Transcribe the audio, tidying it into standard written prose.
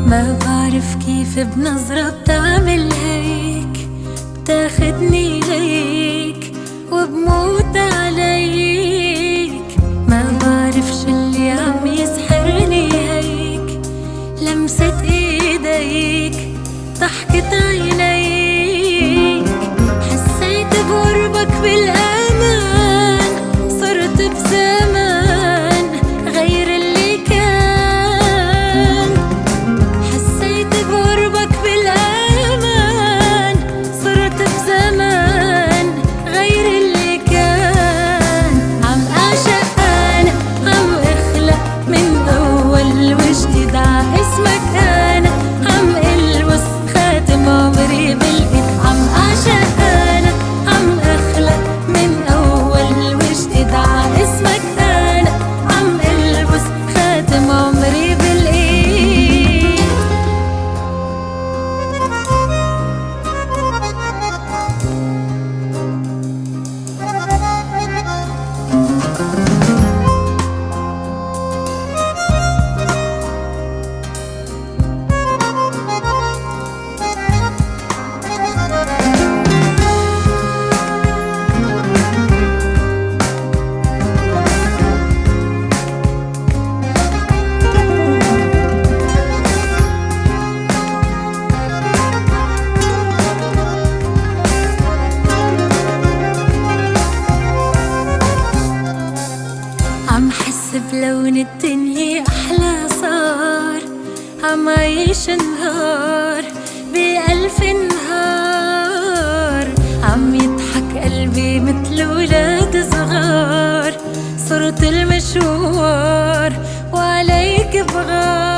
ما بعرف كيف بنظرة بتعمل هيك، بتاخدني ليك وبموت عليك. ما بعرف شو اللي عم يسحرني هيك، لمسة ايديك، ضحكة عينيك. حسيت بقربك بالامان، صرت بزمان غير اللي كان. حسيت بقربك بالامان، صرت بزمان غير اللي كان. عم اعشق انا، عم اخلق من اول وجديد ع اسمك انا، عم البس خاتم عمري بالايد. عم اعشق انا، عم اخلق من اول وجديد ع اسمك انا، عم البس خاتم عمري بالايد. عم حس بلون الدنيا أحلى صار، عم عيش نهار بألف نهار. عم يضحك قلبي متل ولاد صغار، صرت المشوار وعليك بغار.